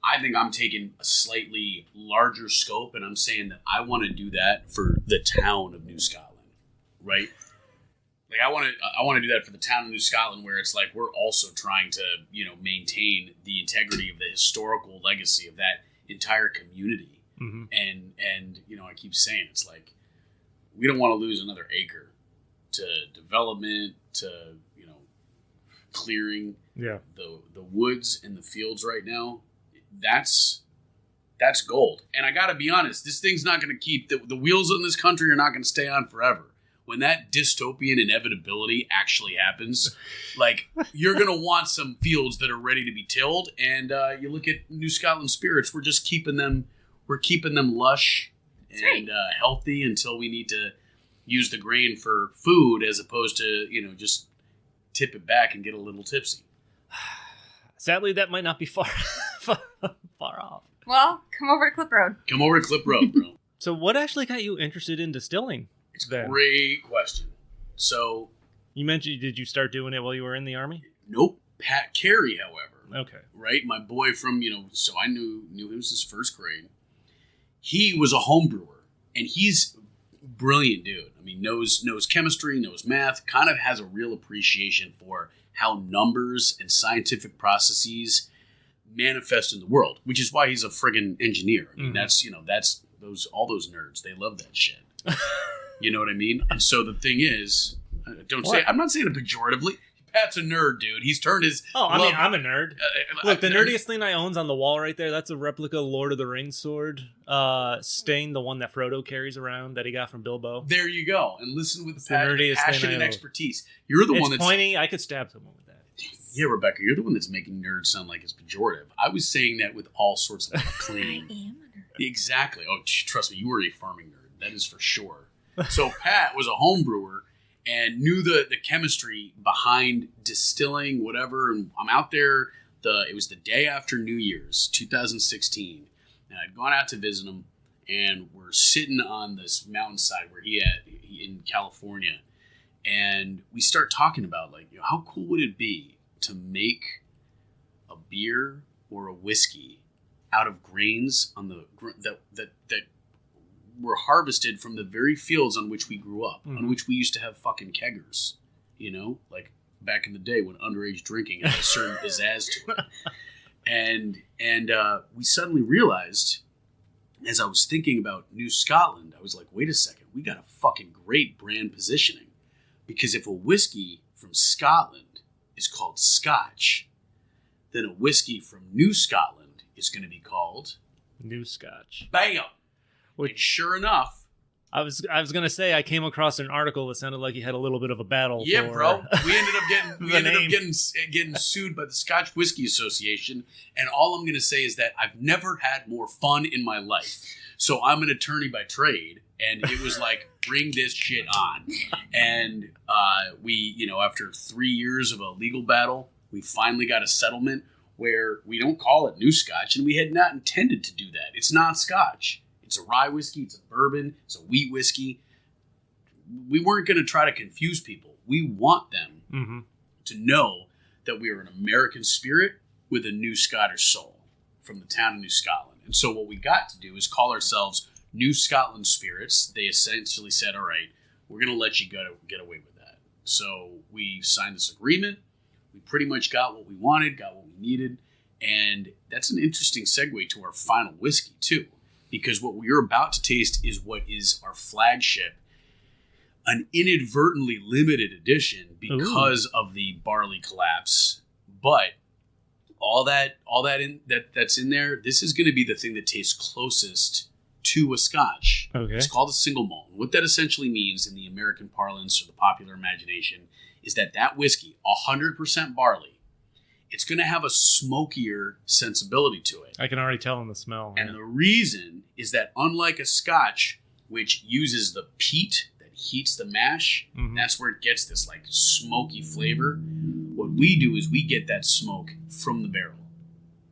I think I'm taking a slightly larger scope, and I'm saying that I want to do that for the town of New Scotland, right? Like, I want to do that for the town of New Scotland, where it's like we're also trying to, maintain the integrity of the historical legacy of that entire community. Mm-hmm. And I keep saying, it's like, we don't want to lose another acre to development, to, clearing. Yeah. The woods and the fields right now. That's gold. And I got to be honest, this thing's not going to keep, the wheels in this country are not going to stay on forever. When that dystopian inevitability actually happens, like, you're going to want some fields that are ready to be tilled. And you look at New Scotland spirits, we're keeping them lush and healthy until we need to use the grain for food, as opposed to, just tip it back and get a little tipsy. Sadly, that might not be far off. Well, come over to Clip Road. Come over to Clip Road, bro. So what actually got you interested in distilling? It's a great question. So, you mentioned, did you start doing it while you were in the Army? Nope. Pat Carey, however. Okay. Right? My boy from, so I knew him since first grade. He was a home brewer, and he's a brilliant dude. I mean, knows chemistry, knows math, kind of has a real appreciation for how numbers and scientific processes manifest in the world, which is why he's a friggin' engineer. I mean, that's all those nerds. They love that shit. You know what I mean? And so the thing is, I'm not saying it pejoratively. Pat's a nerd, dude. He's turned his... Oh, I mean, I'm a nerd. Look, the nerdiest thing I own's on the wall right there. That's a replica Lord of the Rings sword. Stain, the one that Frodo carries around that he got from Bilbo. There you go. And listen with the nerdiest passion thing and expertise. You're the one that's... pointy. I could stab someone with that. Yes. Yeah, Rebecca, you're the one that's making nerd sound like it's pejorative. I was saying that with all sorts of acclaim. I am a nerd. Exactly. Oh, trust me, you are a farming nerd. That is for sure. So Pat was a home brewer and knew the chemistry behind distilling, whatever. And I'm out there. It was the day after New Year's, 2016. And I'd gone out to visit him. and we're sitting on this mountainside where he in California, and we start talking about like, how cool would it be to make a beer or a whiskey out of grains on the that were harvested from the very fields on which we grew up, on which we used to have fucking keggers, like back in the day when underage drinking had a certain pizzazz to it. And we suddenly realized, as I was thinking about New Scotland, I was like, wait a second, we got a fucking great brand positioning. Because if a whiskey from Scotland is called Scotch, then a whiskey from New Scotland is going to be called New Scotch. Bam! And sure enough, I was gonna say I came across an article that sounded like you had a little bit of a battle. Yeah, for bro. We ended up getting sued by the Scotch Whisky Association, and all I'm gonna say is that I've never had more fun in my life. So I'm an attorney by trade, and it was like, bring this shit on. And we, after 3 years of a legal battle, we finally got a settlement where we don't call it New Scotch, and we had not intended to do that. It's not Scotch. It's a rye whiskey, it's a bourbon, it's a wheat whiskey. We weren't going to try to confuse people. We want them to know that we are an American spirit with a New Scottish soul from the town of New Scotland. And so what we got to do is call ourselves New Scotland Spirits. They essentially said, all right, we're going to let you get away with that. So we signed this agreement. We pretty much got what we wanted, got what we needed. And that's an interesting segue to our final whiskey, too. Because what we're about to taste is what is our flagship, an inadvertently limited edition because of the barley collapse. But that's in there, this is going to be the thing that tastes closest to a Scotch. Okay. It's called a single malt. And what that essentially means in the American parlance or the popular imagination is that whiskey, 100% barley, it's going to have a smokier sensibility to it. I can already tell in the smell. And the reason is that unlike a Scotch, which uses the peat that heats the mash, that's where it gets this like smoky flavor. What we do is we get that smoke from the barrel.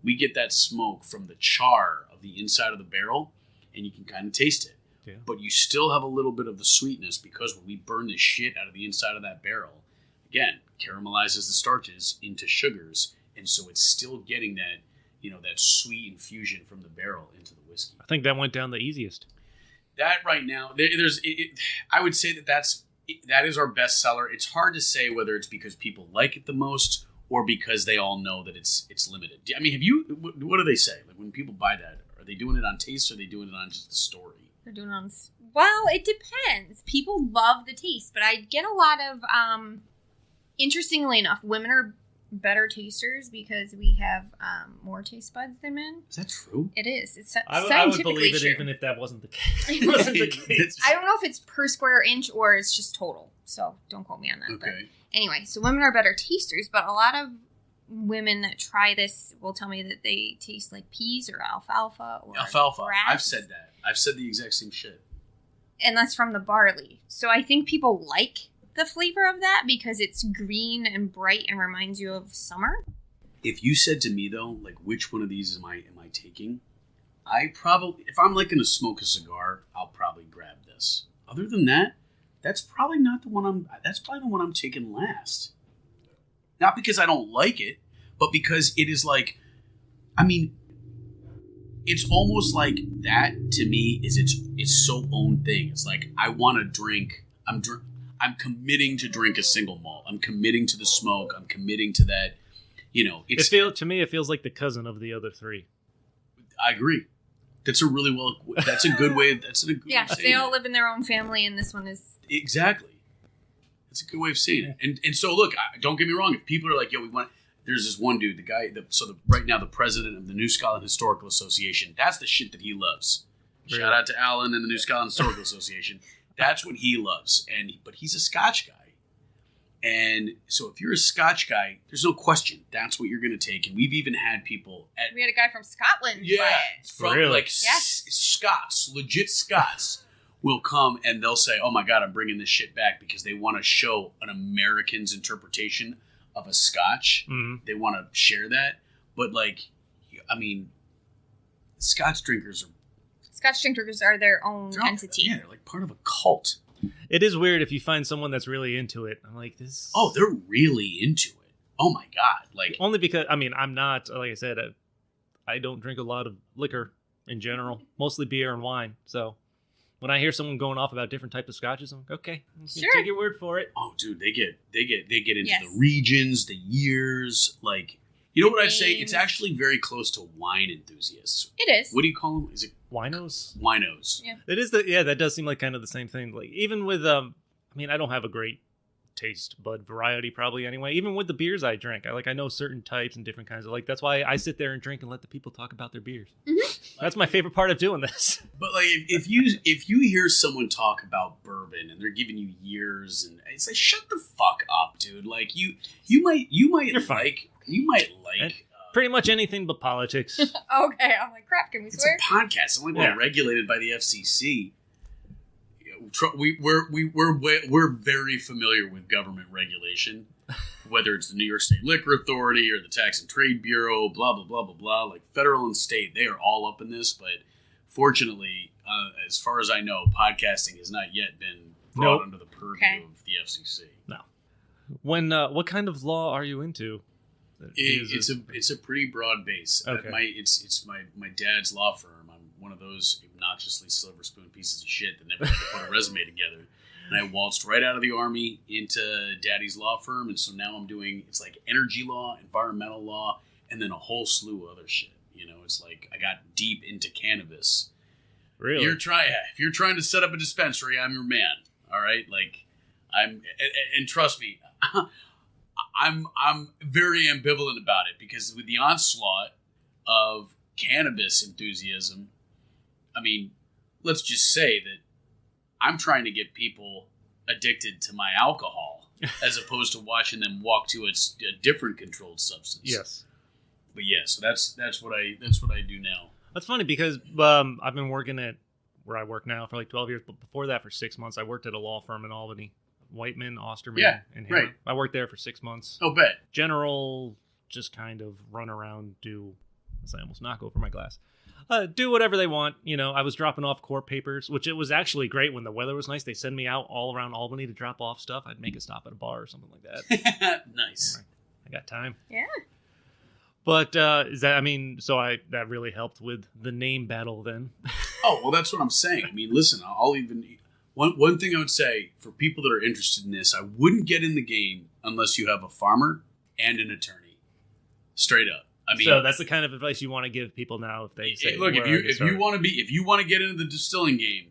We get that smoke from the char of the inside of the barrel, and you can kind of taste it. Yeah. But you still have a little bit of the sweetness because when we burn the shit out of the inside of that barrel, again, caramelizes the starches into sugars, and so it's still getting that, that sweet infusion from the barrel into the whiskey. I think that went down the easiest. That right now, I would say that is our best seller. It's hard to say whether it's because people like it the most or because they all know that it's limited. I mean, what do they say? Like when people buy that, are they doing it on taste or are they doing it on just the story? They're doing it on... Well, it depends. People love the taste, but I get a lot of... Interestingly enough, women are better tasters because we have more taste buds than men. Is that true? It is. It's I would believe it even if that wasn't the case. I don't know if it's per square inch or it's just total, so don't quote me on that. Okay. But anyway, so women are better tasters, but a lot of women that try this will tell me that they taste like peas or alfalfa or grass. I've said that. I've said the exact same shit. And that's from the barley. So I think people like the flavor of that because it's green and bright and reminds you of summer. If you said to me though, like which one of these am I taking? I probably, if I'm like going to smoke a cigar, I'll probably grab this. Other than that, that's probably not the one that's probably the one I'm taking last. Not because I don't like it, but because it is like, I mean, it's almost like that to me is it's so own thing. It's like I want to drink. I'm committing to drink a single malt. I'm committing to the smoke. I'm committing to that. To me, it feels like the cousin of the other three. I agree. That's a good way. That's a good way of saying they all live in their own family, and this one is exactly. That's a good way of saying it. And so look, don't get me wrong. If people are like, yo, we want. There's this one dude, right now the president of the New Scotland Historical Association. That's the shit that he loves. Really? Shout out to Alan and the New Scotland Historical Association. That's what he loves. But he's a Scotch guy. And so if you're a Scotch guy, there's no question that's what you're going to take. And we've even had people we had a guy from Scotland. From really? Scots, legit Scots will come and they'll say, oh my God, I'm bringing this shit back because they want to show an American's interpretation of a Scotch. Mm-hmm. They want to share that. But Scotch drinkers are Scotch drinkers are their own entity. Yeah, they're like part of a cult. It is weird if you find someone that's really into it. I'm like, this. Oh, they're really into it. Oh my God. Like, only because, I mean, I'm not, like I said, I don't drink a lot of liquor in general, mostly beer and wine. So when I hear someone going off about different types of scotches, I'm like, okay, sure. Take your word for it. Oh, dude, they get into the regions, the years, like, you know what I'd say? It's actually very close to wine enthusiasts. It is. What do you call them? Is it winos? Winos. Yeah. It is that does seem like kind of the same thing. Like even with I mean, I don't have a great taste bud variety probably anyway. Even with the beers I drink, I know certain types and different kinds of that's why I sit there and drink and let the people talk about their beers. Mm-hmm. That's my favorite part of doing this. But like if you hear someone talk about bourbon and they're giving you years and it's like, shut the fuck up, dude. Like you might You're fine. You might like pretty much anything but politics. Okay, I'm like, crap, can we swear? It's a podcast. It's only been regulated by the FCC. We're very familiar with government regulation, whether it's the New York State Liquor Authority or the Tax and Trade Bureau, blah, blah, blah, blah, blah. Like federal and state, they are all up in this. But fortunately, as far as I know, podcasting has not yet been brought under the purview of the FCC. No. When what kind of law are you into? It's a pretty broad base. Okay. It's my dad's law firm. I'm one of those obnoxiously silver spoon pieces of shit that never had to put a resume together. And I waltzed right out of the Army into Daddy's law firm, and so now I'm doing it's like energy law, environmental law, and then a whole slew of other shit. You know, it's like I got deep into cannabis. Really? If you're trying to set up a dispensary, I'm your man. All right, like and trust me. I'm very ambivalent about it because with the onslaught of cannabis enthusiasm, I mean, let's just say that I'm trying to get people addicted to my alcohol as opposed to watching them walk to a different controlled substance. Yes. But yeah, so that's what I do now. That's funny because I've been working at where I work now for like 12 years, but before that for 6 months I worked at a law firm in Albany. Whiteman, Osterman, and Hammer. Right. I worked there for 6 months. Oh, bet. General, just kind of run around, I almost knock over my glass. Do whatever they want. You know, I was dropping off court papers, which it was actually great when the weather was nice. They send me out all around Albany to drop off stuff. I'd make a stop at a bar or something like that. Nice. I got time. Yeah. But that really helped with the name battle then. Oh, well, that's what I'm saying. I mean, listen, I'll even... One thing I would say for people that are interested in this, I wouldn't get in the game unless you have a farmer and an attorney. Straight up. I mean, so that's the kind of advice you want to give people now if they say, look, if you want to get into the distilling game,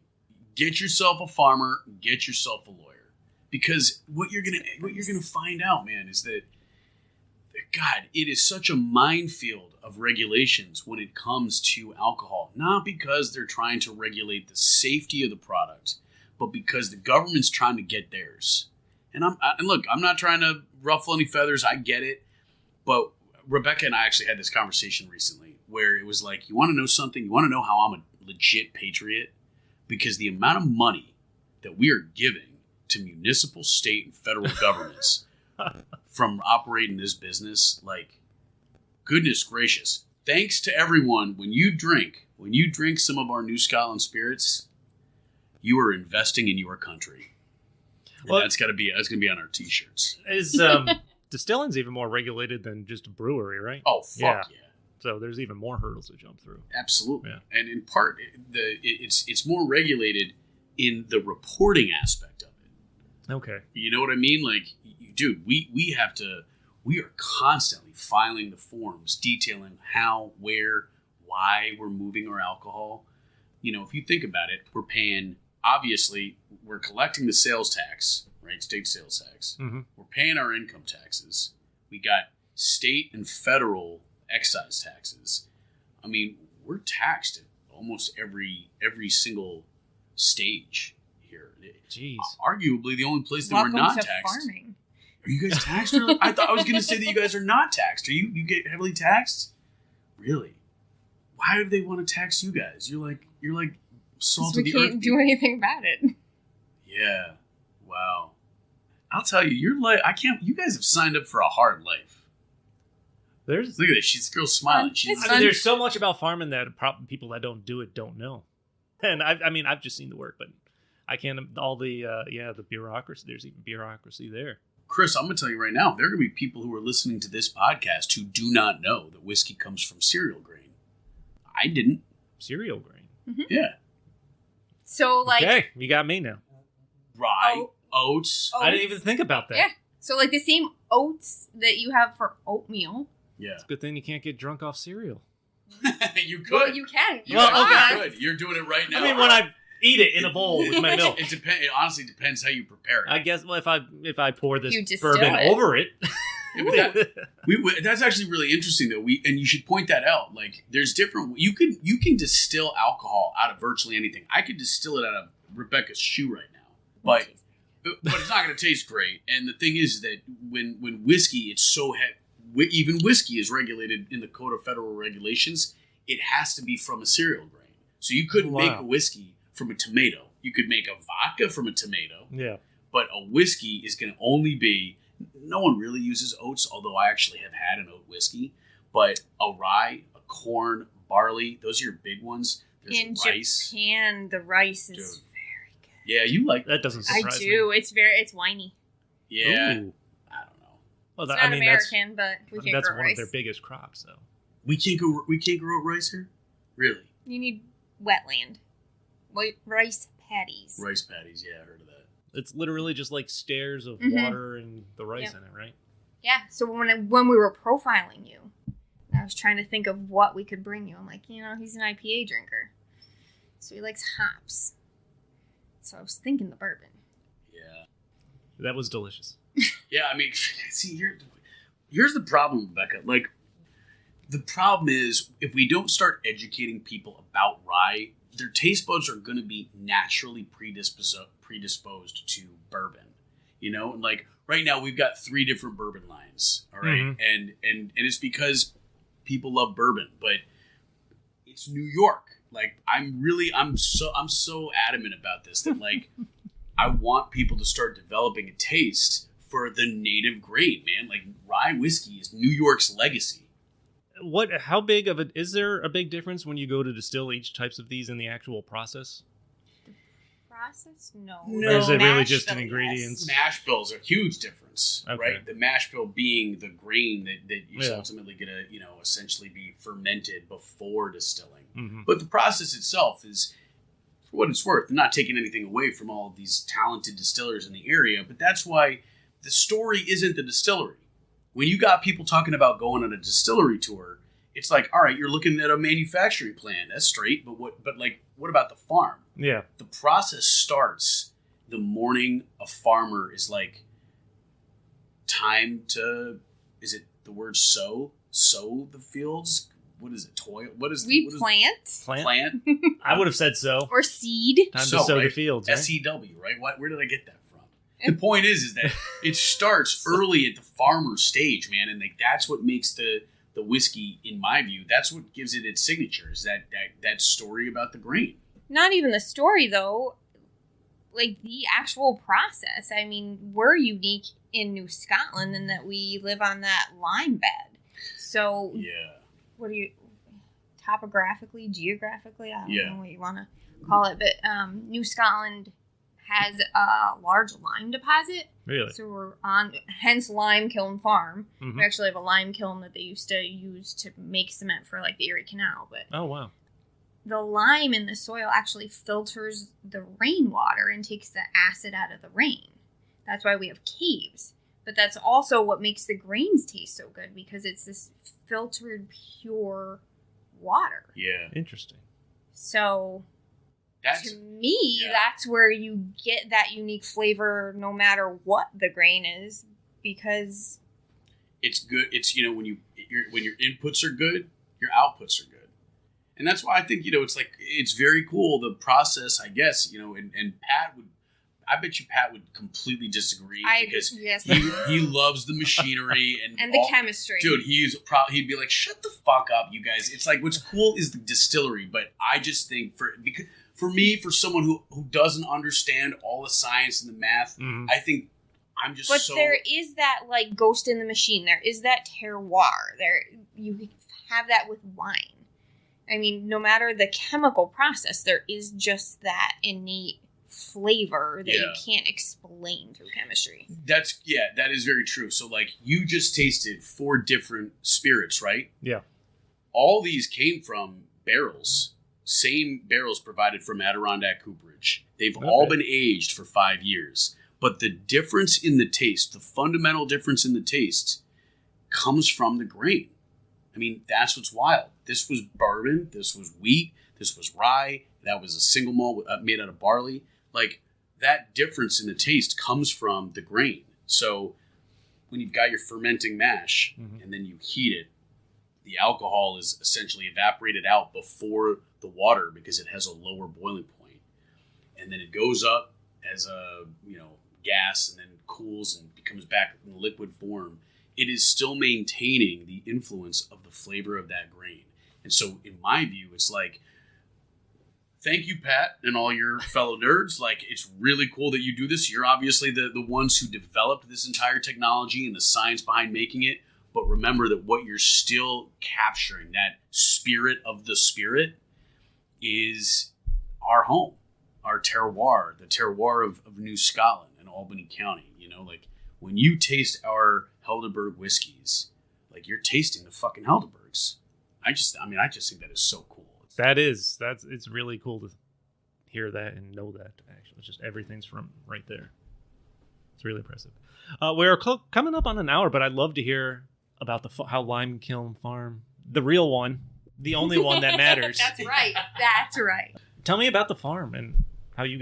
get yourself a farmer, get yourself a lawyer, because what you're gonna find out, man, is that God, it is such a minefield of regulations when it comes to alcohol. Not because they're trying to regulate the safety of the product, but because the government's trying to get theirs. And look, I'm not trying to ruffle any feathers. I get it. But Rebecca and I actually had this conversation recently where it was like, you want to know something? You want to know how I'm a legit patriot? Because the amount of money that we are giving to municipal, state, and federal governments from operating this business, like, goodness gracious. Thanks to everyone. When you drink some of our New Scotland spirits, you are investing in your country. Well, that's gonna be on our t-shirts. Is distilling's even more regulated than just a brewery, right? Oh, fuck yeah. So there's even more hurdles to jump through. Absolutely. Yeah. And in part, it's more regulated in the reporting aspect of it. Okay. You know what I mean? Like, dude, we are constantly filing the forms detailing how, where, why we're moving our alcohol. You know, if you think about it, we're paying, obviously, we're collecting the sales tax, right? State sales tax. Mm-hmm. We're paying our income taxes. We got state and federal excise taxes. I mean, we're taxed at almost every single stage here. Jeez. Arguably, the only place that we're not taxed. Farming. Are you guys taxed? I was going to say that you guys are not taxed. You get heavily taxed? Really? Why do they want to tax you guys? You're like salt of the earth. We can't do anything about it. Yeah. Wow. I'll tell you, you guys have signed up for a hard life. Look at this. She's girl smiling. It's There's so much about farming that people that don't do it don't know. And I've just seen the work, but I can't. All the the bureaucracy. There's even bureaucracy there. Chris, I'm going to tell you right now, there are going to be people who are listening to this podcast who do not know that whiskey comes from cereal grain. I didn't. Cereal grain. Mm-hmm. Yeah. So, like... Okay, you got me now. Rye, oats. I didn't even think about that. Yeah. So, like, the same oats that you have for oatmeal. Yeah. It's a good thing you can't get drunk off cereal. You could. Well, you can. You Well, actually okay. could. You're doing it right now. I mean, when I eat it in a bowl with my milk. It honestly depends how you prepare it. I guess if I pour this You distill bourbon it. over it. Yeah, but that's actually really interesting, though. And you should point that out. Like, there's different. You can distill alcohol out of virtually anything. I could distill it out of Rebecca's shoe right now, but it's not going to taste great. And the thing is that when whiskey, it's so even whiskey is regulated in the Code of Federal Regulations. It has to be from a cereal grain. So you couldn't make a whiskey from a tomato. You could make a vodka from a tomato. Yeah. But a whiskey is going to only be. No one really uses oats, although I actually have had an oat whiskey. But a rye, a corn, barley, those are your big ones. There's In rice. Japan, the rice is Dude. very good. Yeah, you like That doesn't surprise I me. do. It's whiny. Yeah. Ooh. I don't know. Well, It's not American, but we can't that's grow one rice. of their biggest crops, though. We can't grow rice here? Really? You need wetland. Rice paddies. Rice paddies, yeah, I heard of that. It's literally just like stairs of Mhm. water and the rice in it, right? Yeah, so when we were profiling you, I was trying to think of what we could bring you. I'm like, he's an IPA drinker. So he likes hops. So I was thinking the bourbon. Yeah. That was delicious. Yeah, I mean, see, here's the problem, Rebecca. Like, the problem is, if we don't start educating people about rye, their taste buds are going to be naturally predisposed to bourbon. And like right now we've got 3 different bourbon lines. All right, Mhm. and it's because people love bourbon, but it's New York. Like I'm so adamant about this that like I want people to start developing a taste for the native grain, man. Like rye whiskey is New York's legacy. How big of is there a big difference when you go to distill each types of these in the actual process? Process? No. No. Or is it really Mash just bill, an ingredients? yes. Mash bills are a huge difference, Okay. right? The mash bill being the grain that you're Yeah. ultimately going to, essentially be fermented before distilling. Mm-hmm. But the process itself is, for what it's worth, I'm not taking anything away from all of these talented distillers in the area, but that's why the story isn't the distillery. When you got people talking about going on a distillery tour, it's like, all right, you're looking at a manufacturing plant. That's straight, but what about the farm? Yeah. The process starts the morning a farmer is like, time to, is it the word sow the fields? What is it? Toil? What is Plant plant? I would have said so. or seed. Time Sow, to sow the right? fields. Right? SEW, right? Where did I get that from? The point is that it starts early at the farmer stage, man, and like that's what makes the whiskey, in my view, that's what gives it its signature. Is that story about the grain? Not even the story, though. Like, the actual process. I mean, we're unique in New Scotland in that we live on that lime bed. So, Yeah. what do you... Topographically, geographically, I don't Yeah. know what you want to call it, but New Scotland has a large lime deposit. Really? So we're on, hence Lime Kiln Farm. Mhm. We actually have a lime kiln that they used to use to make cement for, like, the Erie Canal, but... Oh, wow. The lime in the soil actually filters the rainwater and takes the acid out of the rain. That's why we have caves. But that's also what makes the grains taste so good, because it's this filtered, pure water. Yeah. Interesting. So, That's to me, yeah. that's where you get that unique flavor no matter what the grain is, because... it's good. It's when your inputs are good, your outputs are good. And that's why I think, it's like, it's very cool, the process, I guess, and Pat I bet you Pat would completely disagree because yes. he loves the machinery and the chemistry. Dude, he'd be like, shut the fuck up, you guys. It's like, what's cool is the distillery, but I just think for someone who doesn't understand all the science and the math, Mhm. I think I'm just But so... there is that, like, ghost in the machine. There is that terroir. You have that with wine. I mean, no matter the chemical process, there is just that innate flavor that you can't explain through chemistry. That is very true. So like you just tasted 4 different spirits, right? Yeah. All these came from barrels. Same barrels provided from Adirondack cooperage. They've all been aged for 5 years. But the difference in the taste, the fundamental difference in the taste, comes from the grain. I mean, that's what's wild. This was bourbon. This was wheat. This was rye. That was a single malt made out of barley. Like, that difference in the taste comes from the grain. So when you've got your fermenting mash and then you heat it, the alcohol is essentially evaporated out before the water because it has a lower boiling point. And then it goes up as a, gas and then cools and becomes back in liquid form. It is still maintaining the influence of the flavor of that grain. And so in my view, it's like, thank you, Pat, and all your fellow nerds. Like, it's really cool that you do this. You're obviously the ones who developed this entire technology and the science behind making it. But remember that what you're still capturing, that spirit of the spirit, is our home, our terroir, the terroir of New Scotland and Albany County. Like, when you taste our Helderberg whiskeys, like, you're tasting the fucking Helderbergs. I just think that is so cool. It's really cool to hear that and know that. Actually, it's just everything's from right there. It's really impressive. We're coming up on an hour, but I'd love to hear about how Lime Kiln Farm, the real one, the only one that matters. That's right. That's right. Tell me about the farm and how you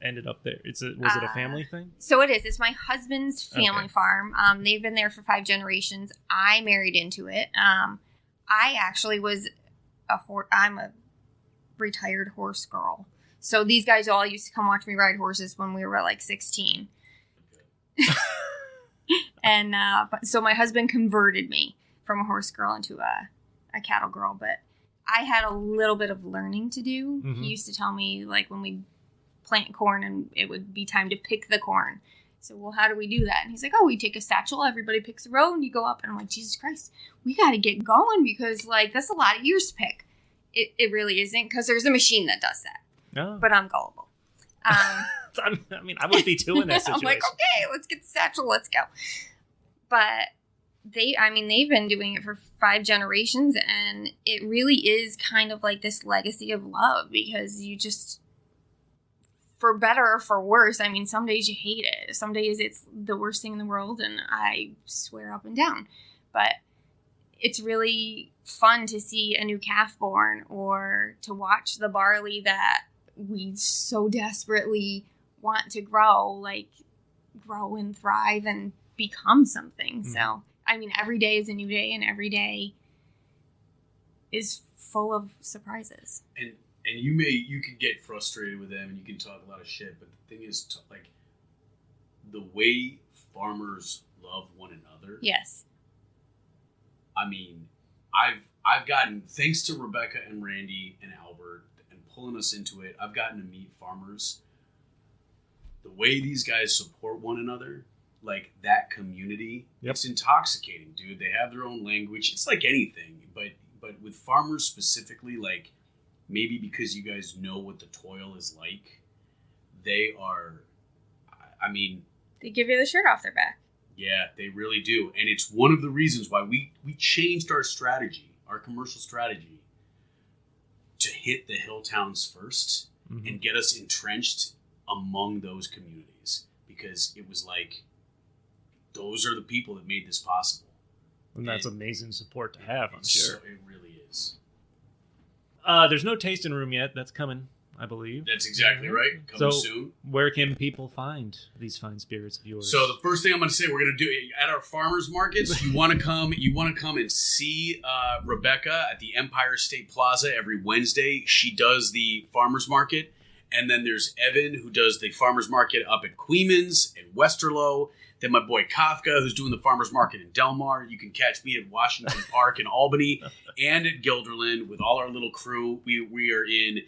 ended up there. Was it a family thing? So it is. It's my husband's family farm. They've been there for 5 generations. I married into it. I actually was I'm a retired horse girl. So these guys all used to come watch me ride horses when we were like 16. And so my husband converted me from a horse girl into a cattle girl. But I had a little bit of learning to do. He used to tell me, like, when we plant corn and it would be time to pick the corn. So, well, how do we do that? And he's like, we take a satchel, everybody picks a row, and you go up. And I'm like, Jesus Christ, we got to get going because, like, that's a lot of years to pick. It really isn't, because there's a machine that does that. No. But I'm gullible. I would be too in that situation. I'm like, okay, let's get the satchel, let's go. But they've been doing it for 5 generations, and it really is kind of like this legacy of love, because you just, for better or for worse, some days you hate it. Some days it's the worst thing in the world, and I swear up and down. But it's really fun to see a new calf born, or to watch the barley that we so desperately want to grow and thrive and become something. So, every day is a new day, and every day is full of surprises. And you can get frustrated with them and you can talk a lot of shit, but the thing is, the way farmers love one another. Yes. I've gotten, thanks to Rebecca and Randy and Albert and pulling us into it, I've gotten to meet farmers. The way these guys support one another, like that community, it's intoxicating, dude. They have their own language. It's like anything, but with farmers specifically, like, maybe because you guys know what the toil is like, they give you the shirt off their back. Yeah, they really do. And it's one of the reasons why we changed our strategy, our commercial strategy, to hit the hill towns first and get us entrenched among those communities. Because it was like, those are the people that made this possible. And that's amazing support to have, I'm sure. It really is. There's no tasting room yet. That's coming, I believe. That's exactly right. Coming soon. Where can people find these fine spirits of yours? So the first thing I'm going to say, we're going to do at our farmers markets. You want to come and see Rebecca at the Empire State Plaza every Wednesday. She does the farmers market, and then there's Evan, who does the farmers market up at Queemans and Westerlo. Then my boy Kafka, who's doing the farmers market in Delmar. You can catch me at Washington Park in Albany and at Guilderland with all our little crew. We are in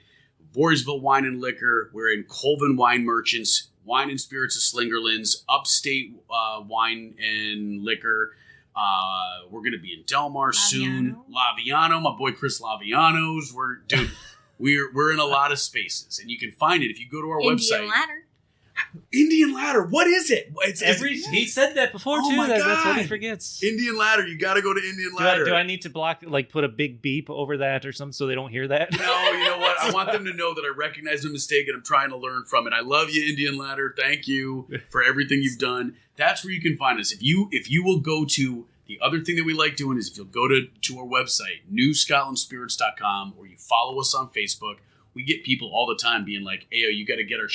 Voorheesville Wine and Liquor. We're in Colvin Wine Merchants, Wine and Spirits of Slingerlands, Upstate Wine and Liquor, We're going to be in Del Mar soon. Laviano, my boy Chris Laviano's. We're in a lot of spaces, and you can find it if you go to our website. Indian Ladder. What is it? He said that before too. My That's what he God. forgets. Indian Ladder. You got to go to Indian Ladder. Do I need to put a big beep over that or something so they don't hear that? No, you know what? I want them to know that I recognize the mistake and I'm trying to learn from it. I love you, Indian Ladder. Thank you for everything you've done. That's where you can find us. If you will go to the other thing that we like doing is if you'll go to our website, newscotlandspirits.com, or you follow us on Facebook. We get people all the time being like, "Hey, you got to get your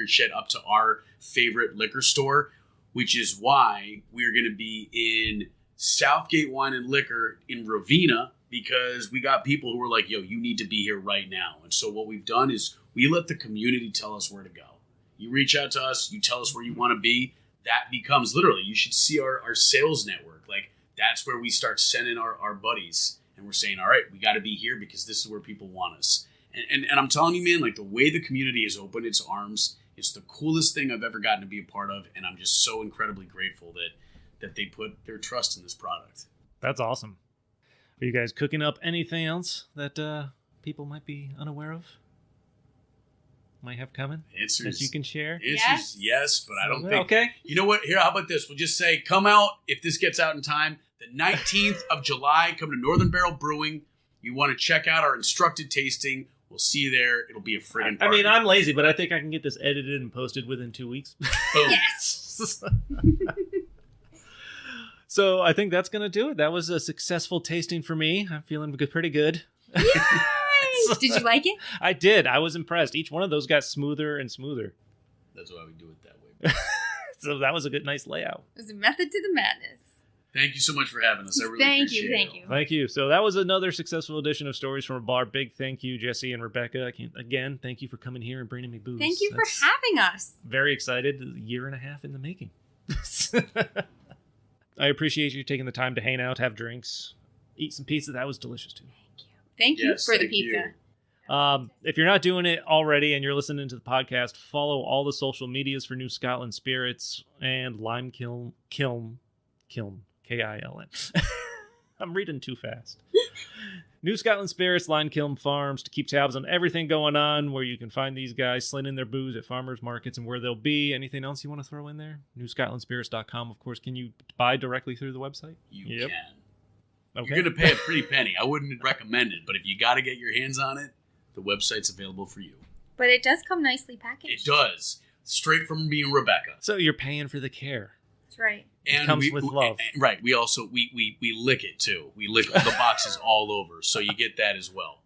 shit up to our favorite liquor store," which is why we're going to be in Southgate Wine and Liquor in Ravenna, because we got people who are like, "Yo, you need to be here right now." And so what we've done is we let the community tell us where to go. You reach out to us, you tell us where you want to be. That becomes literally, you should see our sales network. Like, that's where we start sending our buddies, and we're saying, all right, we got to be here because this is where people want us. And I'm telling you, man, like, the way the community has opened its arms, it's the coolest thing I've ever gotten to be a part of, and I'm just so incredibly grateful that they put their trust in this product. That's awesome. Are you guys cooking up anything else that people might be unaware of? Might have coming? That you can share? Yes, but I don't think... Okay. You know what? Here, how about this? We'll just say, come out, if this gets out in time, the 19th of July, come to Northern Barrel Brewing. You want to check out our instructed tasting. We'll see you there. It'll be a friggin' party. I mean, I'm lazy, but I think I can get this edited and posted within 2 weeks. Boom. Yes! So I think that's going to do it. That was a successful tasting for me. I'm feeling pretty good. Yay! Did you like it? I did. I was impressed. Each one of those got smoother and smoother. That's why we do it that way. So that was a nice layout. There's a method to the madness. Thank you so much for having us. I really appreciate it. Thank you. Thank you. So that was another successful edition of Stories from a Bar. Big thank you, Jesse and Rebecca. Again, thank you for coming here and bringing me booze. Thank you for having us. Very excited. A year and a half in the making. I appreciate you taking the time to hang out, have drinks, eat some pizza. That was delicious too. Thank you for the pizza. If you're not doing it already and you're listening to the podcast, follow all the social medias for New Scotland Spirits and Lime Kiln, Kiln, K-I-L-N. I'm reading too fast. New Scotland Spirits, Lime Kiln Farms, to keep tabs on everything going on, where you can find these guys slinging their booze at farmers markets and where they'll be. Anything else you want to throw in there? NewScotlandSpirits.com, of course. Can you buy directly through the website? You can. Okay. You're going to pay a pretty penny. I wouldn't recommend it, but if you got to get your hands on it, the website's available for you. But it does come nicely packaged. It does. Straight from me and Rebecca. So you're paying for the care. That's right. And it comes with love. Right. We also, we lick it too. We lick the boxes all over. So you get that as well.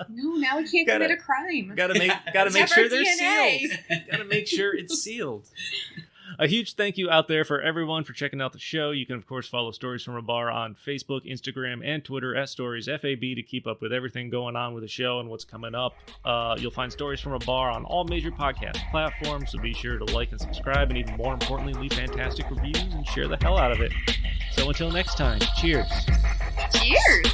No, now we can't commit a crime. Gotta make sure they're sealed. Gotta make sure it's sealed. A huge thank you out there for everyone for checking out the show. You can, of course, follow Stories from a Bar on Facebook, Instagram, and Twitter at StoriesFAB to keep up with everything going on with the show and what's coming up. You'll find Stories from a Bar on all major podcast platforms, so be sure to like and subscribe, and even more importantly, leave fantastic reviews and share the hell out of it. So until next time, cheers. Cheers.